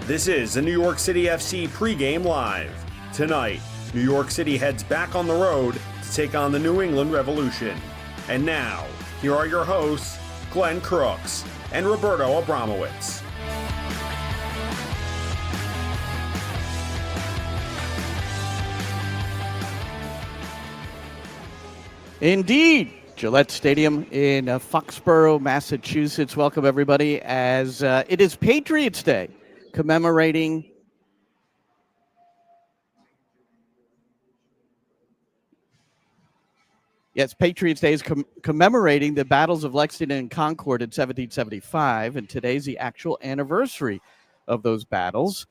This is the New York City FC Pregame Live. Tonight, New York City heads back on the road to take on the New England Revolution. And now, here are your hosts, Glenn Crooks and Roberto Abramowitz. Indeed, Gillette Stadium in Foxboro, Massachusetts. Welcome, everybody, as it is Patriots Day, commemorating Patriots Day is commemorating the battles of Lexington and Concord in 1775, and today's the actual anniversary of those battles.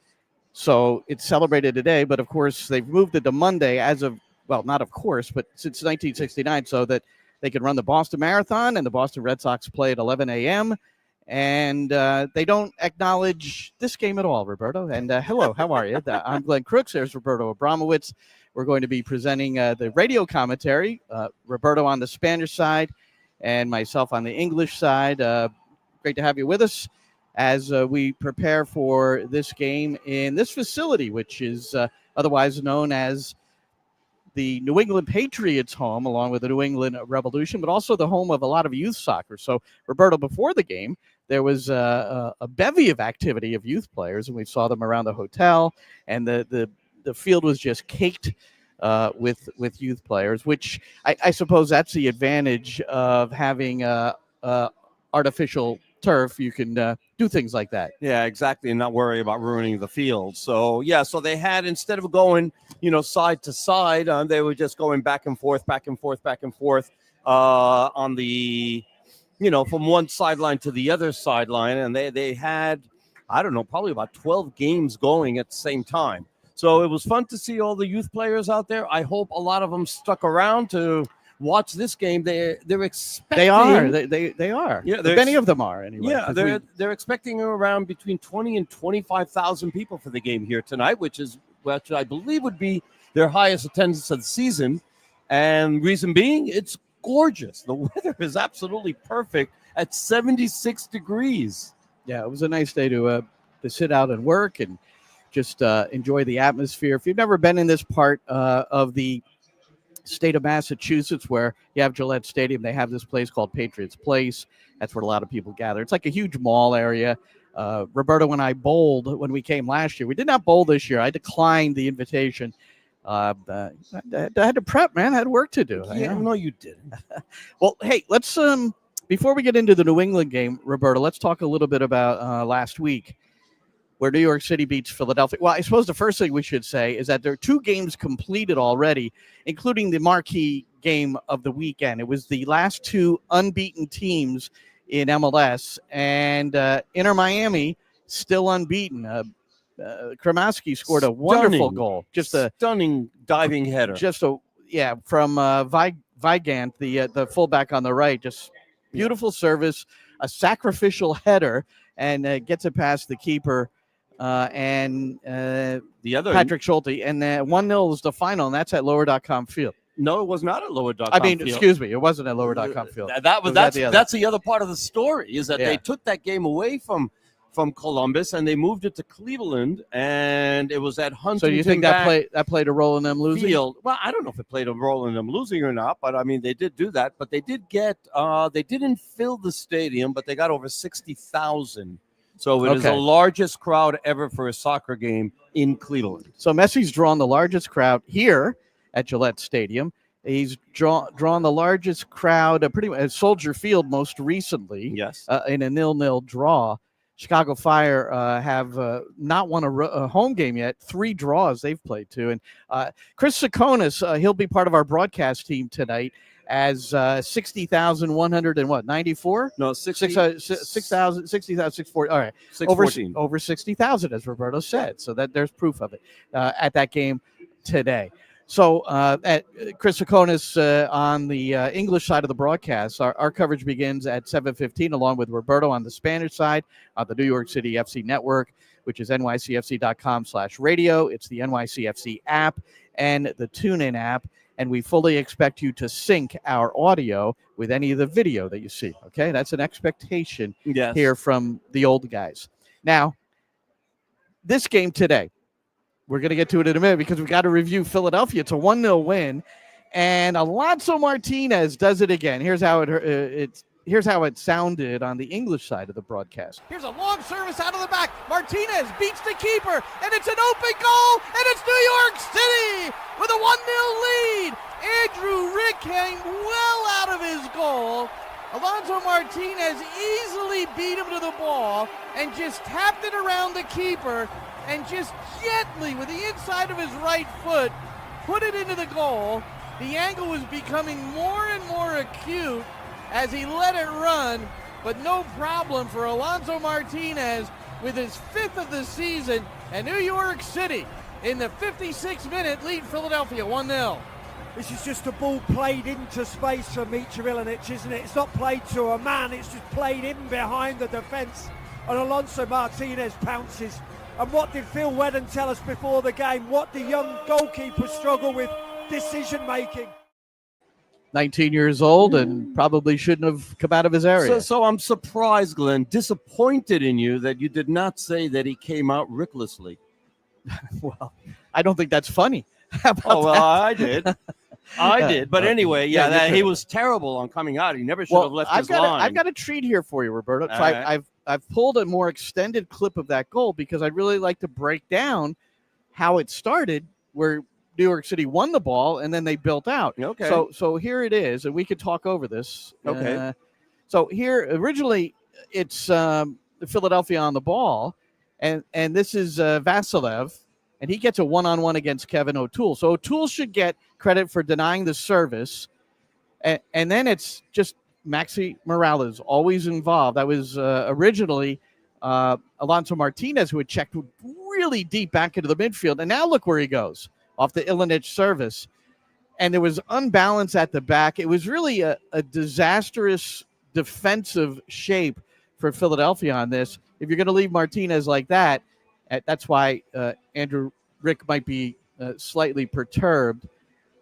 So it's celebrated today, but of course they've moved it to Monday as of, well, not of course, but since 1969, so that they could run the Boston Marathon, and the Boston Red Sox play at 11 a.m., and they don't acknowledge this game at all, Roberto. And hello, how are you? I'm Glenn Crooks. There's Roberto Abramowitz. We're going to be presenting the radio commentary, Roberto on the Spanish side and myself on the English side. Great to have you with us as we prepare for this game in this facility, which is otherwise known as the New England Patriots home, along with the New England Revolution, but also the home of a lot of youth soccer. So, Roberto, before the game, there was a bevy of activity of youth players, and we saw them around the hotel, and the field was just caked with youth players, which I suppose that's the advantage of having artificial turf. You can do things like that. Yeah, exactly, and not worry about ruining the field. So, so they had, instead of going, side to side, they were just going back and forth on the, from one sideline to the other sideline, and they had, I don't know, probably about 12 games going at the same time. So it was fun to see all the youth players out there. I hope a lot of them stuck around to watch this game. They're expecting. They are. They are. Yeah, many of them are anyway. Yeah, they're expecting around between 20 and 25,000 people for the game here tonight, which I believe would be their highest attendance of the season. And reason being, it's gorgeous. The weather is absolutely perfect at 76 degrees. Yeah, it was a nice day to sit out and work and just enjoy the atmosphere. If you've never been in this part of the state of Massachusetts, where you have Gillette Stadium, they have this place called Patriots Place. That's where a lot of people gather. It's like a huge mall area. Roberto and I bowled when we came last year. We did not bowl this year. I declined the invitation. I had to prep, man. I had work to do. Yeah, no, you didn't. Well, hey, let's before we get into the New England game, Roberto, let's talk a little bit about last week, where New York City beats Philadelphia. Well, I suppose the first thing we should say is that there are two games completed already, including the marquee game of the weekend. It was the last two unbeaten teams in MLS, and Inter Miami still unbeaten. Kramaski scored a wonderful goal. Just a stunning diving header. From Vigant, the fullback on the right. Just beautiful service, a sacrificial header, and gets it past the keeper. And the other Patrick Schulte, and 1-0 is the final, and that's at lower.com field. No, it was not at lower.com field. Excuse me, it wasn't at lower.com field. That's the other part of the story, is that they took that game away from Columbus, and they moved it to Cleveland, and it was at Huntington. So do you think that played a role in them losing? Field. Well, I don't know if it played a role in them losing or not, but I mean, they did do that. But they did get they didn't fill the stadium, but they got over 60,000. So it is the largest crowd ever for a soccer game in Cleveland. So Messi's drawn the largest crowd here at Gillette Stadium. He's drawn the largest crowd pretty much at Soldier Field most recently. Yes. In a 0-0 draw. Chicago Fire have not won a home game yet. 3 draws they've played to. And Chris Sakonis, he'll be part of our broadcast team tonight as 60,194? No, 60,640. All right. 614. Over 60,000, as Roberto said. So there's proof of it at that game today. So at Chris Sakonis on the English side of the broadcast, our coverage begins at 7:15, along with Roberto on the Spanish side on the New York City FC network, which is nycfc.com/radio. It's the NYCFC app and the TuneIn app. And we fully expect you to sync our audio with any of the video that you see. Okay, that's an expectation here from the old guys. Now, this game today. We're going to get to it in a minute because we've got to review Philadelphia. It's a 1-0 win, and Alonso Martinez does it again. Here's how it sounded on the English side of the broadcast. Here's a long service out of the back. Martinez beats the keeper, and it's an open goal, and it's New York City with a 1-0 lead. Andrew Rick came well out of his goal. Alonso Martinez easily beat him to the ball and just tapped it around the keeper and just gently, with the inside of his right foot, put it into the goal. The angle was becoming more and more acute as he let it run, but no problem for Alonso Martinez with his 5th of the season, and New York City in the 56th minute lead Philadelphia 1-0. This is just a ball played into space for Mitja Ilinic, isn't it? It's not played to a man, it's just played in behind the defence, and Alonso Martinez pounces. And what did Phil Wedden tell us before the game? What do young goalkeepers struggle with? Decision making. 19 years old and probably shouldn't have come out of his area. So I'm surprised, Glenn, disappointed in you that you did not say that he came out ricklessly. Well, I don't think that's funny. How about that? I did. I did. But anyway, he was terrible on coming out. He never should have left his line. I've got a treat here for you, Roberto. So I've pulled a more extended clip of that goal because I'd really like to break down how it started, where New York City won the ball and then they built out. Okay. So here it is, and we could talk over this. Okay. So here, originally, it's Philadelphia on the ball, and this is Vasilev, and he gets a one-on-one against Kevin O'Toole. So O'Toole should get credit for denying the service, and then it's just Maxi Morales always involved. That was originally Alonso Martinez, who had checked really deep back into the midfield, and now look where he goes, off the Ilinic service. And there was unbalance at the back. It was really a disastrous defensive shape for Philadelphia on this. If you're going to leave Martinez like that, that's why Andrew Rick might be slightly perturbed.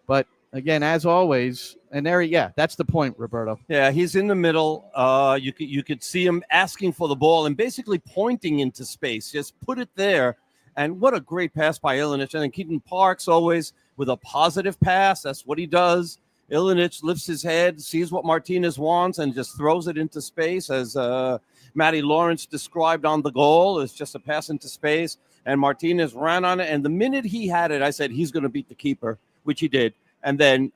But again, as always, and there, that's the point, Roberto. Yeah, he's in the middle. You could see him asking for the ball and basically pointing into space. Just put it there. And what a great pass by Ilinic. And then Keaton Parks always with a positive pass. That's what he does. Ilinic lifts his head, sees what Martinez wants, and just throws it into space, as Matty Lawrence described on the goal. It's just a pass into space. And Martinez ran on it. And the minute he had it, I said, he's going to beat the keeper, which he did. And then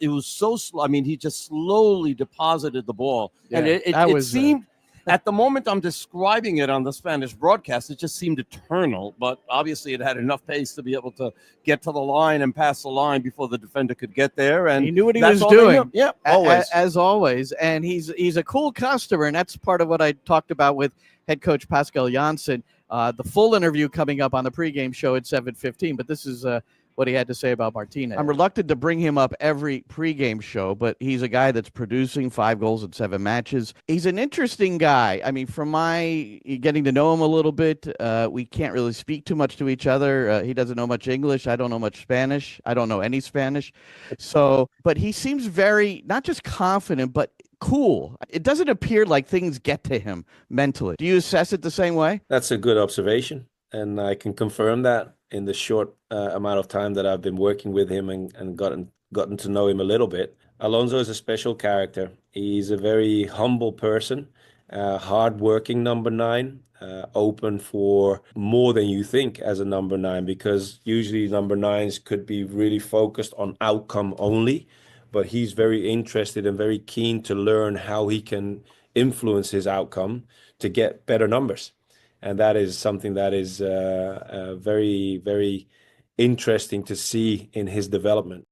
it was so slow. I mean, he just slowly deposited the ball. Yeah, and it seemed, at the moment I'm describing it on the Spanish broadcast, it just seemed eternal. But obviously it had enough pace to be able to get to the line and pass the line before the defender could get there. And he knew what he was doing. Yeah, always. As always. And he's a cool customer. And that's part of what I talked about with head coach Pascal Janssen. The full interview coming up on the pregame show at 7:15. But this is what he had to say about Martinez. I'm reluctant to bring him up every pregame show, but he's a guy that's producing 5 goals in 7 matches. He's an interesting guy. I mean, from my getting to know him a little bit, we can't really speak too much to each other. He doesn't know much English. I don't know much Spanish. I don't know any Spanish. But he seems very, not just confident, but cool. It doesn't appear like things get to him mentally. Do you assess it the same way? That's a good observation, and I can confirm that in the short amount of time that I've been working with him and gotten to know him a little bit. Alonso is a special character. He's a very humble person, hard-working number 9, open for more than you think as a number 9, because usually number 9s could be really focused on outcome only, but he's very interested and very keen to learn how he can influence his outcome to get better numbers. And that is something that is very, very interesting to see in his development.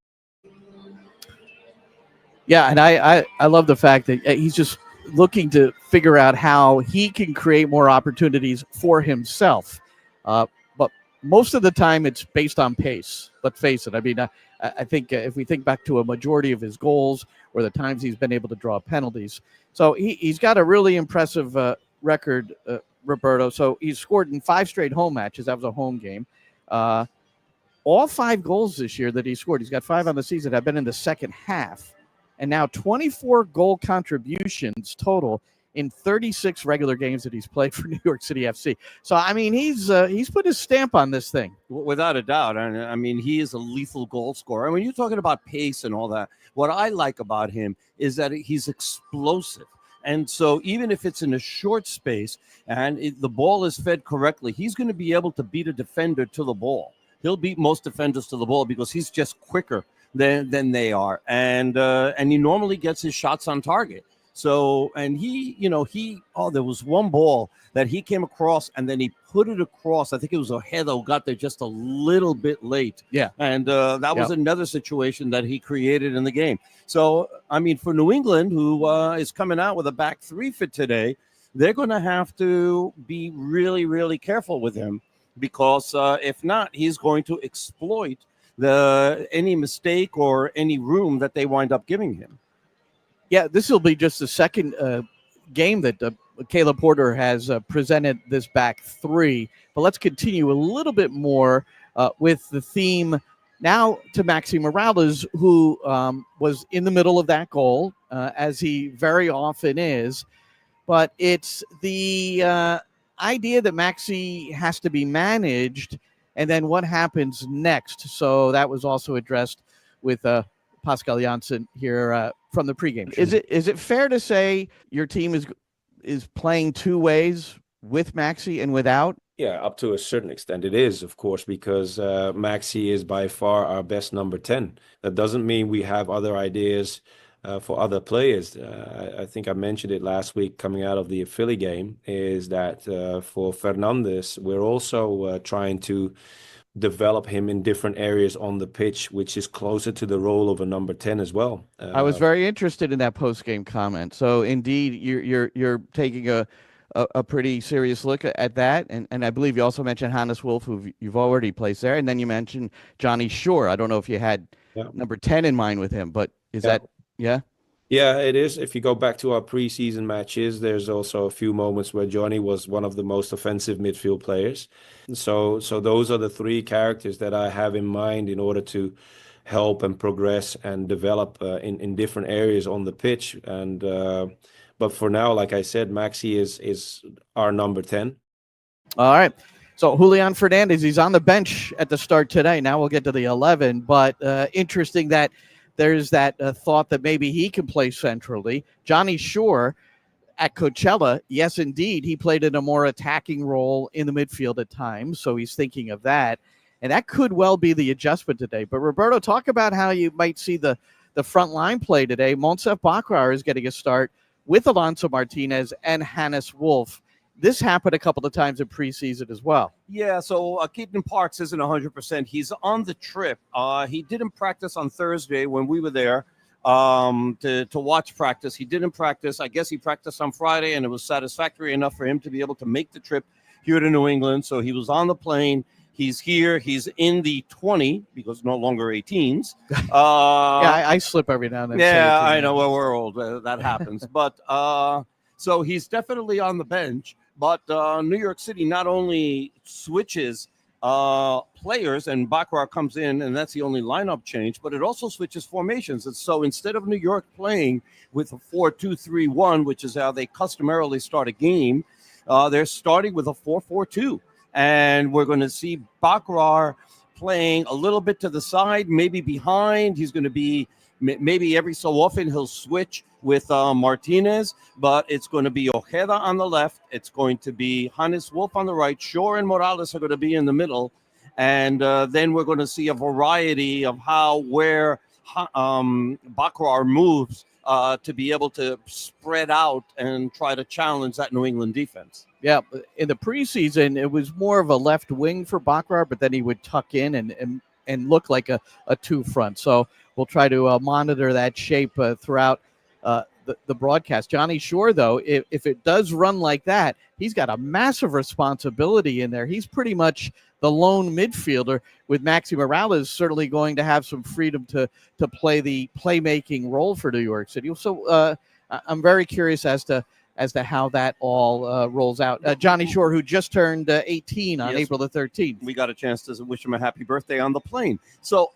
Yeah, and I love the fact that he's just looking to figure out how he can create more opportunities for himself. But most of the time it's based on pace. Let's face it. I mean, I think if we think back to a majority of his goals or the times he's been able to draw penalties. So he's got a really impressive record, Roberto. So he's scored in 5 straight home matches. That was a home game. All 5 goals this year that he scored, he's got 5 on the season, have been in the second half. And now 24 goal contributions total in 36 regular games that he's played for New York City FC. So, I mean, he's put his stamp on this thing. Without a doubt. I mean, he is a lethal goal scorer. I mean, you're talking about pace and all that. What I like about him is that he's explosive. And so even if it's in a short space and the ball is fed correctly, he's going to be able to beat a defender to the ball. He'll beat most defenders to the ball because he's just quicker than they are. And he normally gets his shots on target. So, and there was one ball that he came across and then he put it across. I think it was Roberto who got there just a little bit late. Yeah. And that was another situation that he created in the game. So, I mean, for New England, who is coming out with a back three for today, they're going to have to be really, really careful with him because if not, he's going to exploit any mistake or any room that they wind up giving him. Yeah, this will be just the second game that Caleb Porter has presented this back three. But let's continue a little bit more with the theme now to Maxi Morales, who was in the middle of that goal, as he very often is. But it's the idea that Maxi has to be managed, and then what happens next. So that was also addressed with Pascal Janssen here from the pregame. Is it fair to say your team is playing two ways, with Maxi and without? Yeah, up to a certain extent it is, of course, because Maxi is by far our best number 10. That doesn't mean we have other ideas for other players. I think I mentioned it last week coming out of the Philly game, is that for Fernandes, we're also trying to develop him in different areas on the pitch, which is closer to the role of a number 10 as well. I was very interested in that post-game comment. So indeed, you're taking a pretty serious look at that, and I believe you also mentioned Hannes Wolf, who you've already placed there, and then you mentioned Johnny Shore. I don't know if you had number 10 in mind with him, but is that Yeah, it is. If you go back to our preseason matches, there's also a few moments where Johnny was one of the most offensive midfield players. So those are the three characters that I have in mind in order to help and progress and develop in different areas on the pitch. And but for now, like I said, Maxi is our number 10. All right. So Julian Fernandez, he's on the bench at the start today. Now we'll get to the 11, but interesting that there's that thought that maybe he can play centrally. Johnny Shore at Coachella, yes, indeed, he played in a more attacking role in the midfield at times, so he's thinking of that. And that could well be the adjustment today. But Roberto, talk about how you might see the front line play today. Monsef Bakrar is getting a start with Alonso Martinez and Hannes Wolf. This happened a couple of times in preseason as well. Yeah, so Keaton Parks isn't 100%. He's on the trip. He didn't practice on Thursday when we were there to watch practice. He didn't practice. I guess he practiced on Friday, and it was satisfactory enough for him to be able to make the trip here to New England. So he was on the plane. He's here. He's in the 20 because no longer 18s. I slip every now and then. Yeah, I know. Well, we're old. That happens. But so he's definitely on the bench. But New York City not only switches players and Bakrar comes in, and that's the only lineup change, but it also switches formations. And so instead of New York playing with a 4-2-3-1, which is how they customarily start a game, they're starting with a 4-4-2. And we're going to see Bakrar playing a little bit to the side, maybe behind. He's going to be maybe every so often he'll switch with Martinez, but it's going to be Ojeda on the left. It's going to be Hannes Wolf on the right. Shore and Morales are going to be in the middle. And then we're going to see a variety of where Bakrar moves to be able to spread out and try to challenge that New England defense. Yeah, in the preseason, it was more of a left wing for Bakrar, but then he would tuck in and look like a two front. So we'll try to monitor that shape throughout the broadcast. Johnny Shore, though, if it does run like that, he's got a massive responsibility in there. He's pretty much the lone midfielder, with Maxi Morales certainly going to have some freedom to play the playmaking role for New York City. So I'm very curious as to how that all rolls out. Johnny Shore, who just turned 18 on April the 13th. We got a chance to wish him a happy birthday on the plane. So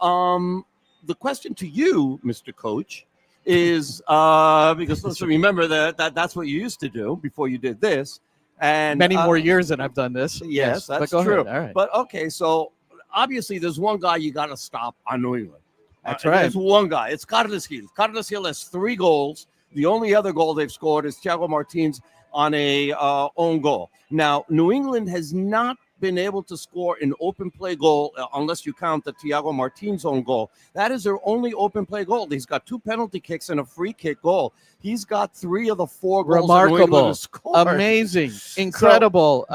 the question to you, Mr. Coach, is because let's remember that's what you used to do before you did this. And many more years than I've done this. Yes, that's but go true. ahead. All right. But okay, so obviously there's one guy you got to stop on New England. That's right. There's one guy. It's Carlos Gil. Carlos Gil has 3 goals. The only other goal they've scored is Thiago Martins on a own goal. Now, New England has not been able to score an open play goal unless you count the Thiago Martins own goal. That is their only open play goal. He's got 2 penalty kicks and a free kick goal. He's got 3 of the 4 goals. Remarkable, scored. Amazing, incredible,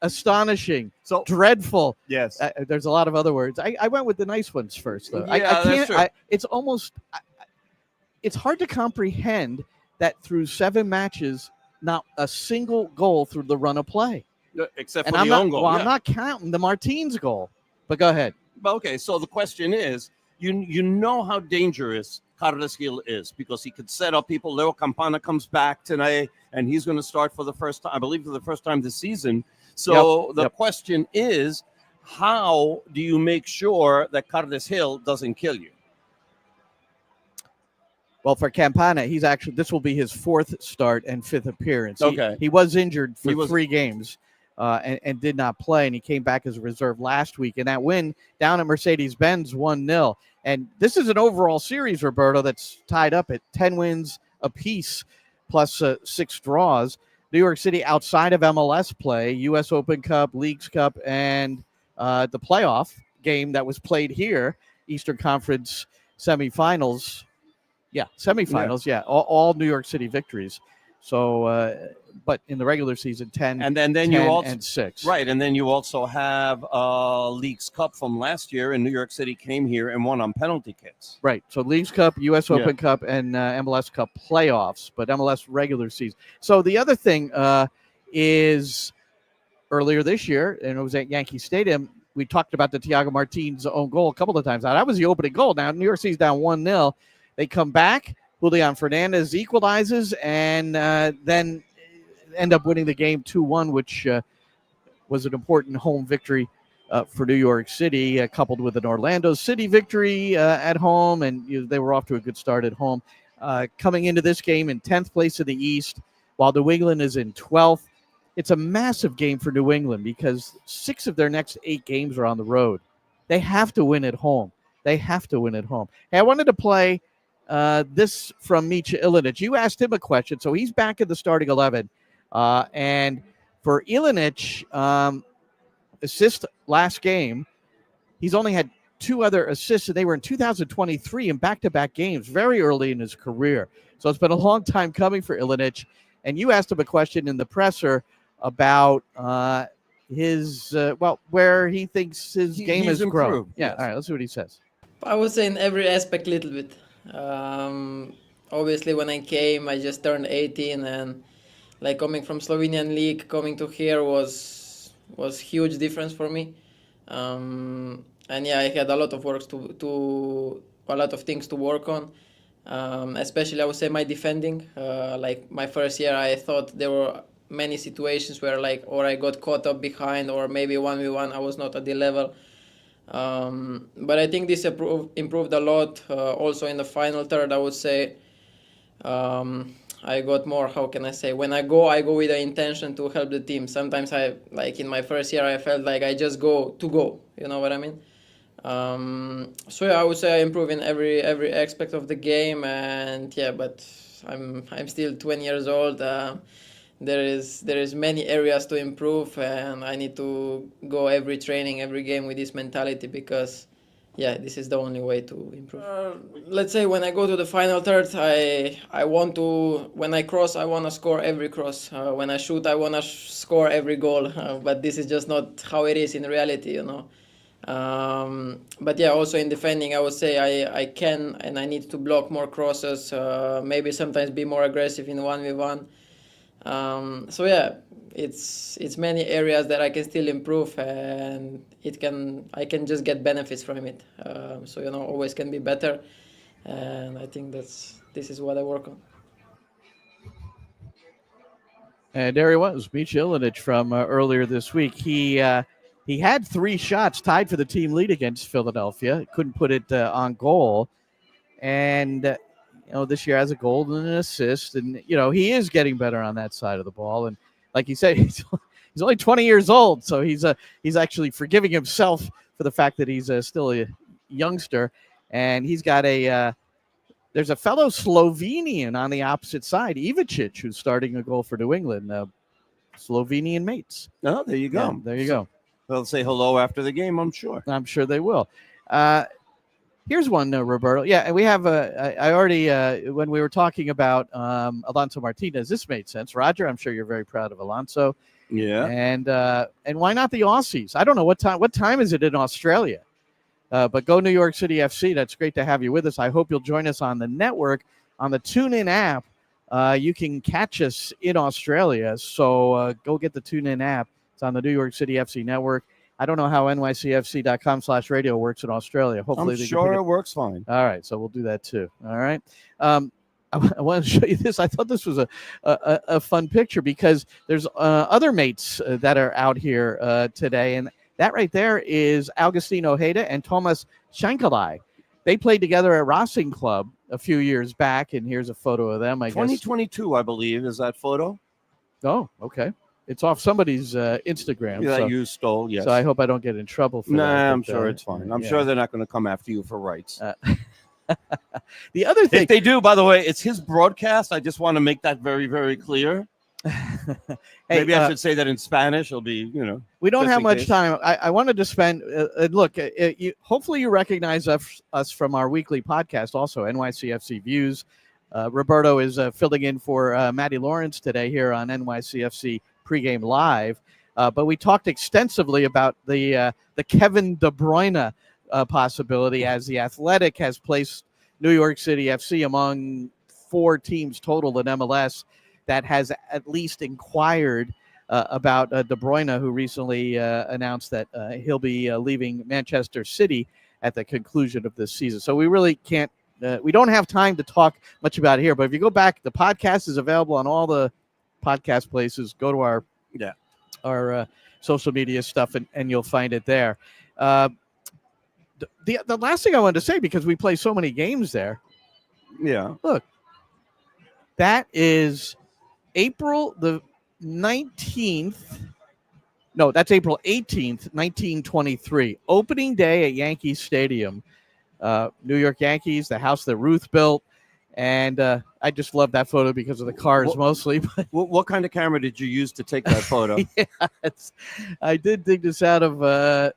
astonishing, so dreadful. Yes, there's a lot of other words. I went with the nice ones first, though. Yeah, I can't. that's true. It's almost. It's hard to comprehend that through 7 matches, not a single goal through the run of play. Except And for I'm the not, own goal. well, yeah. I'm not counting the Martins goal. But go ahead. Okay, so the question is, you know how dangerous Carlos Gil is because he could set up people. Leo Campana comes back tonight, and he's going to start for the first time, I believe, for the first time this season. So the question is, how do you make sure that Carlos Gil doesn't kill you? Well, for Campana, this will be his 4th start and 5th appearance. Okay. He was injured for 3 games and did not play, and he came back as a reserve last week. And that win down at Mercedes-Benz 1-0. And this is an overall series, Roberto, that's tied up at 10 wins apiece plus 6 draws. New York City outside of MLS play, U.S. Open Cup, Leagues Cup, and the playoff game that was played here, Eastern Conference semifinals. Yeah, semifinals. Yeah, all New York City victories. So, but in the regular season, 10 and then 10 you also and 6. Right, and then you also have Leagues Cup from last year, and New York City came here and won on penalty kicks. Right. So Leagues Cup, U.S. Open Cup, and MLS Cup playoffs, but MLS regular season. So the other thing is earlier this year, and it was at Yankee Stadium, we talked about the Thiago Martins own goal a couple of times. Now, that was the opening goal. Now, New York City's down 1-0. They come back. Julian Fernandez equalizes and then end up winning the game 2-1, which was an important home victory for New York City, coupled with an Orlando City victory at home. And they were off to a good start at home. Coming into this game in 10th place in the East, while New England is in 12th. It's a massive game for New England because 6 of their next 8 games are on the road. They have to win at home. Hey, I wanted to play this from Micha Ilinic. You asked him a question, so he's back in the starting 11. And for Ilinic, assist last game, he's only had 2 other assists, and they were in 2023 in back-to-back games, very early in his career. So it's been a long time coming for Ilinic. And you asked him a question in the presser about his, where he thinks his game has grown. Yeah, yes. All right, let's see what he says. I would say in every aspect a little bit. Obviously, when I came, I just turned 18, and like coming from Slovenian league, coming to here was huge difference for me. And yeah, I had a lot of a lot of things to work on. Especially, I would say my defending. Like my first year, I thought there were many situations where or I got caught up behind, or maybe 1v1, I was not at the level. But I think this improved a lot. Also in the final third, I would say I got more, how can I say, when I go with the intention to help the team. Sometimes in my first year, I felt like I just go to go, you know what I mean? So yeah, I would say I improve in every aspect of the game, and yeah, but I'm still 20 years old. There is many areas to improve, and I need to go every training, every game with this mentality, because yeah, this is the only way to improve. Let's say when I go to the final third, I want to, when I cross, I want to score every cross. When I shoot, I want to score every goal. But this is just not how it is in reality, you know. But yeah, also in defending, I would say I can and I need to block more crosses. Maybe sometimes be more aggressive in 1v1. So yeah, it's many areas that I can still improve, and I can just get benefits from it. So you know, always can be better, and I think this is what I work on. And there he was, Micha Ilinic from earlier this week. He had 3 shots tied for the team lead against Philadelphia. Couldn't put it on goal, and this year has a goal and an assist, and he is getting better on that side of the ball. And like you said, he's only 20 years old, so he's actually forgiving himself for the fact that he's still a youngster, and he's got there's a fellow Slovenian on the opposite side, Ivacic, who's starting a goal for New England. Slovenian mates. Oh, there you go. Yeah, there you go. They'll say hello after the game, I'm sure. I'm sure they will. Here's one, Roberto. Yeah, we have I already when we were talking about Alonso Martinez, this made sense. Roger, I'm sure you're very proud of Alonso. Yeah. And why not the Aussies? I don't know what time is it in Australia? But go New York City FC. That's great to have you with us. I hope you'll join us on the network, on the TuneIn app. You can catch us in Australia. So go get the TuneIn app. It's on the New York City FC network. I don't know how nycfc.com/radio works in Australia. Hopefully, I'm sure it works fine. All right. So we'll do that too. All right. I want to show you this. I thought this was a fun picture because there's other mates that are out here today. And that right there is Agustin Ojeda and Thomas Shankalai. They played together at Racing Club a few years back, and here's a photo of them. 2022, I believe, is that photo. Oh, okay. It's off somebody's Instagram. Yeah, that you stole, yes. So I hope I don't get in trouble for that. Nah, I'm sure it's fine. I'm sure they're not going to come after you for rights. The other thing... If they do, by the way, it's his broadcast. I just want to make that very, very clear. Maybe I should say that in Spanish. It'll be, we don't have much time. I wanted to spend look. Hopefully, you recognize us from our weekly podcast, also NYCFC Views. Roberto is filling in for Matty Lawrence today here on NYCFC Pregame Live. But we talked extensively about the Kevin De Bruyne possibility, as the Athletic has placed New York City FC among 4 teams total in MLS that has at least inquired about De Bruyne, who recently announced that he'll be leaving Manchester City at the conclusion of this season. So we really can't, we don't have time to talk much about it here. But if you go back, the podcast is available on all the podcast places. Go to our social media stuff and you'll find it there. The last thing I wanted to say, because we play so many games there. Yeah. Look, that is April the 19th. No, that's April 18th, 1923. Opening day at Yankee Stadium. New York Yankees, the house that Ruth built. And I just love that photo because of the cars mostly. But what kind of camera did you use to take that photo? I did dig this out of,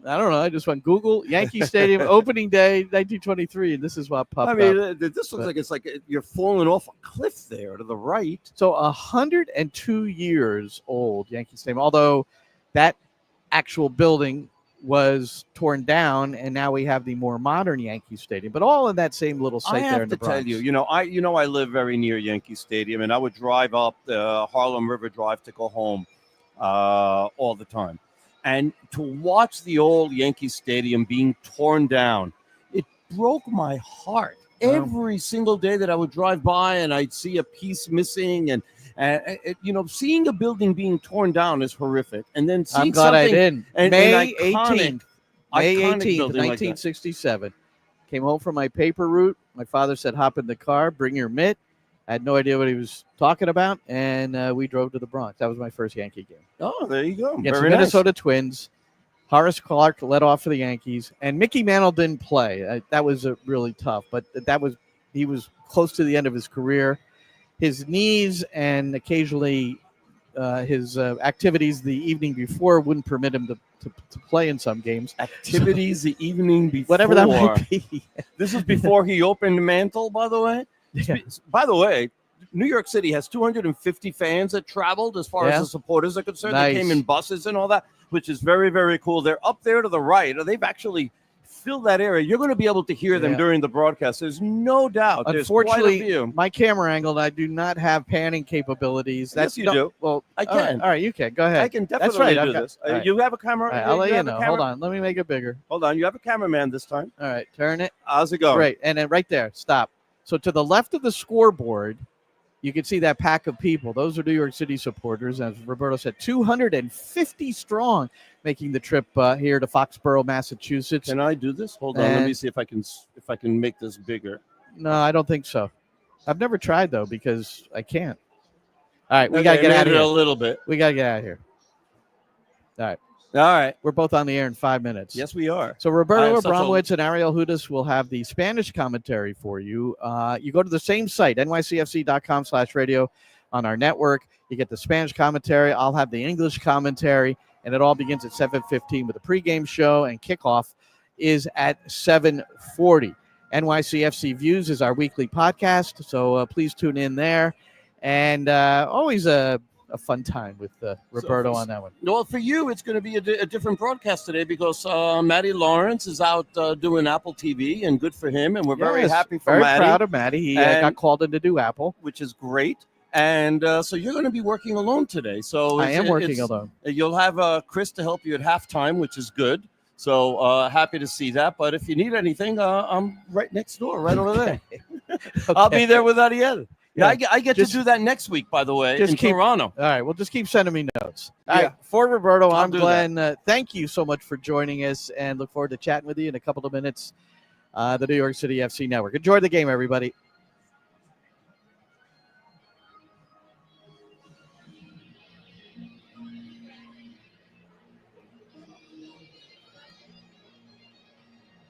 I don't know. I just went Google Yankee Stadium opening day 1923, and this is what popped up. This looks like it's like you're falling off a cliff there to the right. So 102 years old, Yankee Stadium. Although that actual building was torn down, and now we have the more modern Yankee Stadium. But all in that same little site there in the Bronx. I have to tell you, I live very near Yankee Stadium, and I would drive up the Harlem River Drive to go home all the time. And to watch the old Yankee Stadium being torn down, it broke my heart. Every single day that I would drive by and I'd see a piece missing, and seeing a building being torn down is horrific. And then seeing I'm glad I did. May 18th, 1967. Came home from my paper route. My father said, "Hop in the car, bring your mitt." I had no idea what he was talking about, and we drove to the Bronx. That was my first Yankee game. Oh, there you go. Against the Minnesota Twins. Horace Clark led off for the Yankees, and Mickey Mantle didn't play. That was really tough, but he was close to the end of his career. His knees and occasionally his activities the evening before wouldn't permit him to play in some games. Activities the evening before. Whatever that might be. This is before he opened Mantle, by the way. Yeah. By the way, New York City has 250 fans that traveled as far as the supporters are concerned. Nice. They came in buses and all that, which is very, very cool. They're up there to the right. They've actually filled that area. You're going to be able to hear them during the broadcast. There's no doubt. Unfortunately, my camera angle, I do not have panning capabilities. Yes, you do. Well, I can. All right, you can. Go ahead. I can definitely do this. Right. You have a camera? Right, I'll let you know. Hold on. Let me make it bigger. Hold on. You have a cameraman this time. All right. Turn it. How's it going? Great. And then right there. Stop. So to the left of the scoreboard, you can see that pack of people. Those are New York City supporters. As Roberto said, 250 strong, making the trip here to Foxboro, Massachusetts. Can I do this? Hold on. Let me see if I can make this bigger. No, I don't think so. I've never tried, though, because I can't. All right, we got to get out of here. A little bit. We got to get out of here. All right. All right. We're both on the air in 5 minutes. Yes, we are. So Roberto Abramowitz and Ariel Hudas will have the Spanish commentary for you. You go to the same site, nycfc.com/radio on our network. You get the Spanish commentary. I'll have the English commentary, and it all begins at 7:15 with a pregame show, and kickoff is at 7:40. NYCFC Views is our weekly podcast, so please tune in there. And always a fun time with Roberto on that one. Well, for you, it's going to be a different broadcast today because Matty Lawrence is out doing Apple TV, and good for him. And we're very happy for very Matty. Very proud of Matty. He got called in to do Apple, which is great. And so you're going to be working alone today. So I am working alone. You'll have Chris to help you at halftime, which is good. So happy to see that. But if you need anything, I'm right next door, right over there. Okay. I'll be there without you. Yeah, I get to do that next week, by the way, in Toronto. All right, well, just keep sending me notes. All right, for Roberto, I'm Glenn. Thank you so much for joining us, and look forward to chatting with you in a couple of minutes. The New York City FC Network. Enjoy the game, everybody.